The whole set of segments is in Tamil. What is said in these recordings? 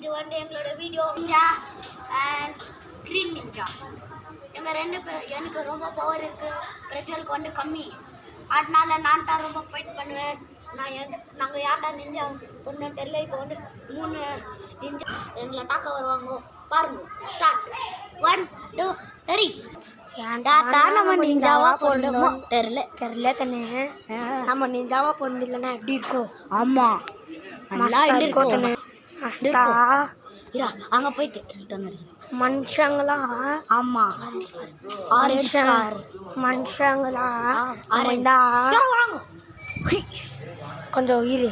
இது வந்து எங்களோட video ninja and green ninja. எங்கள் 2 பேர் எனக்கு ரொம்ப பவர் இருக்குது, பிரஜலுக்கு வந்து கம்மி. அதனால நான் தான் ரொம்ப ஃபைட் பண்ணுவேன். நாங்கள் யார்டா நிஞ்சா ஒன்று தெரியல. இப்போ வந்து 3 நிஞ்சா எங்களை தாக்க வருவாங்க. பாருங்க, ஸ்டார்ட். 1 2 3. ஏன்டா நம்ம நிஞ்சாவா போடணுமோ தெரியல தானே. நம்ம நிஞ்சாவா போடணும்னா எப்படி இருக்கும்? ஆமாம், நல்லா இருக்கும். அங்க போயிட்டு மனுஷங்களா? ஆமா, ஆரஞ்சு கார் மனுஷங்களா? கொஞ்சம் உயிர்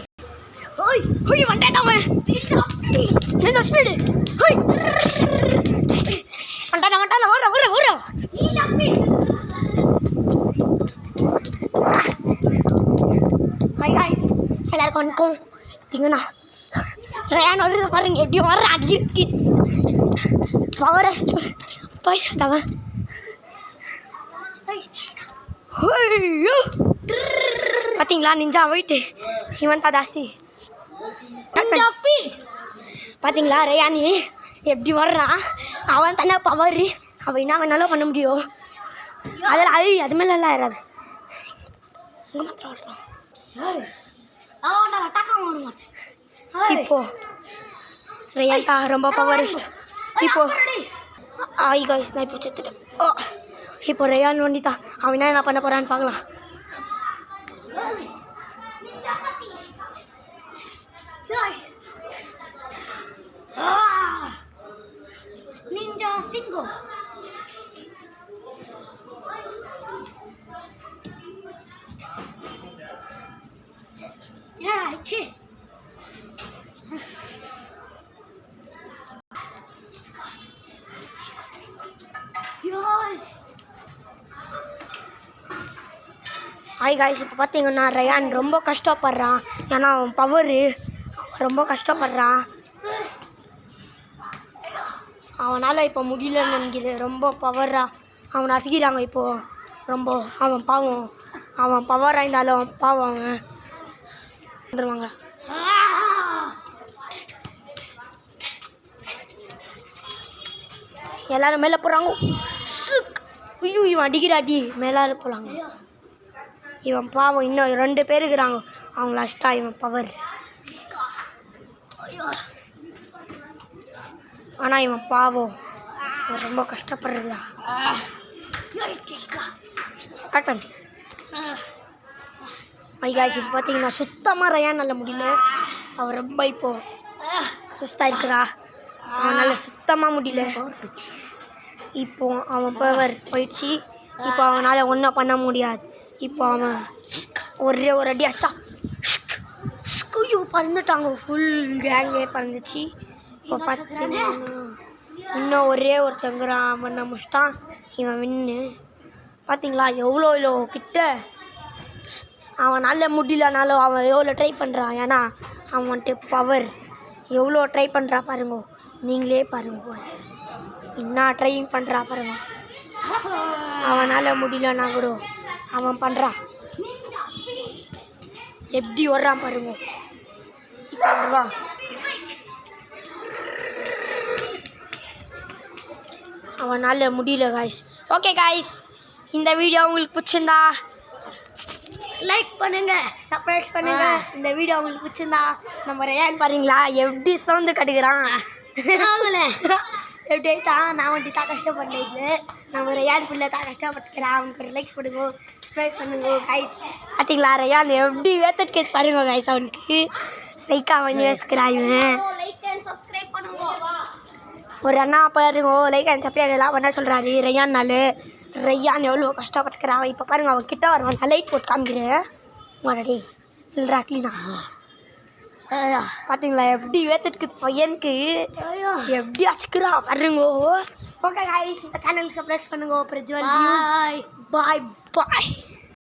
ஸ்பீடு எல்லாருக்கும் வணக்கம். பார்த்தீங்கன்னா ரயான் வருது பாருங்க, எப்படி வர்ற அடிக்கு பவரஸ்ட் போயிட்டாவன். பார்த்தீங்களா நிஞ்சா போயிட்டு இவன் தான் ஜாஸ்தி. பார்த்தீங்களா ரயானி எப்படி வர்றான்? அவன் தானே பவர், அவன் என்ன வேணாலும் பண்ண முடியும். அதெல்லாம் அது மேலே எல்லாம் ஏறாது. இங்கே மாத்திரம் வர்றான். இப்போ ரயான்டா ரொம்ப பவரிஸ்ட். இப்போ காய்ஸ் நான் இப்போ செத்துட்டேன். இப்போ ரயான் வண்டிதான். அவன் என்ன பண்ண போறான்னு பார்க்கலாம். நிஞ்சா சிங்கம் என்னடா ஆச்சு? ஹாய் காய்ஸ், இப்போ பார்த்தீங்கன்னா ரயான் ரொம்ப கஷ்டப்படுறான். ஏன்னா அவன் பவரு ரொம்ப கஷ்டப்படுறான். அவனால் இப்போ முடியலன்னு நினைக்கிறேன். ரொம்ப பவராக அவனை அடிக்கிறாங்க இப்போது. ரொம்ப அவன் பாவம், அவன் பவராக இருந்தாலும் பாவம் அவன் வந்துடுவாங்க. எல்லாரும் மேலே போகிறாங்க. ஐயோ இவன் அடிக்கிற அடி மேலே போகலாங்க. இவன் பாவம் இன்னும் 2 பேர் இருக்கிறாங்க. அவங்கள அஷ்டா இவன் பவர். ஆனால் இவன் பாவம் ரொம்ப கஷ்டப்படுறதா. இப்போ பார்த்தீங்கன்னா சுத்தமாக ரயான் நல்ல முடியல. அவன் ரொம்ப இப்போது சுஸ்தாக இருக்கிறா. அவனால் சுத்தமாக முடியல. இப்போ அவன் பவர் போயிடுச்சு. இப்போ அவனால் ஒன்றும் பண்ண முடியாது. இப்போ அவன் ஒரே ஒரு அடி அஷ்டா பறந்துட்டாங்க. ஃபுல் கேங்கே பறந்துச்சு. இப்போ பார்த்தீங்கன்னா இன்னும் ஒரே ஒருத்தங்கிறான். அவன் முடிச்சிட்டான். இவன் வின்னு. பார்த்தீங்களா எவ்வளோ கிட்ட அவனால் முடியலனாலும் அவன் எவ்வளோ ட்ரை பண்ணுறான். ஏன்னா அவன் வந்துட்டு பவர் எவ்வளோ ட்ரை பண்ணுறா பாருங்க. நீங்களே பாருங்க என்ன ட்ரைங் பண்ணுறா பாருங்க. அவனால் முடியலன்னா கூட அவன் பண்ணுறான். எப்படி வர்றான் பாருங்க. இப்போ வருவான். அவனால் முடியல காய்ஸ். ஓகே காய்ஸ், இந்த வீடியோ உங்களுக்கு பிடிச்சிருந்தா லைக் பண்ணுங்க, சப்ஸ்கிரைப் பண்ணுங்க. இந்த வீடியோ உங்களுக்கு பிடிச்சிருந்தா நம்ம ரயான் பாருங்களா எப்படி சவுந்து கட்டுக்கிறான். எப்படி நான் வண்டி தான் கஷ்டப்பட்டேன். நம்ம ரயான் பிள்ளை தான் கஷ்டப்பட்டுக்கிறான். அவனுக்கு ஒரு லைக்ஸ் பண்ணுங்க, சப்ஸ்கிரைப் பண்ணுங்க காய்ஸ். பார்த்தீங்களா ரயான் எப்படி வேத்தட் கேஸ் பாருங்க காய்ஸ். அவனுக்கு சைக்கா பண்ணி வச்சுக்கிறான் இவன். ஒரு அண்ணா பாருங்க லைக் அண்ட் சப்ஸ்கிரைப் எல்லாம் பண்ண சொல்கிறாரு ரயான்னால. ரயான் எவ்வளோ கஷ்டப்பட்டுக்கிறான். இப்போ பாருங்க அவன் கிட்ட வருவான். நான் லைட் போட்டு காமிக்கிறேன். மாடடி இல்லைடா க்ளீனா. பார்த்தீங்களா எப்படி வேத்துக்கு பையனுக்கு எப்படி அச்சுக்கிறா பாருங்க. ஓகே காய்ஸ், இந்த சேனல் சப்ஸ்கிரைப் பண்ணுங்க. பிரஜ்வல் பாய் பாய்.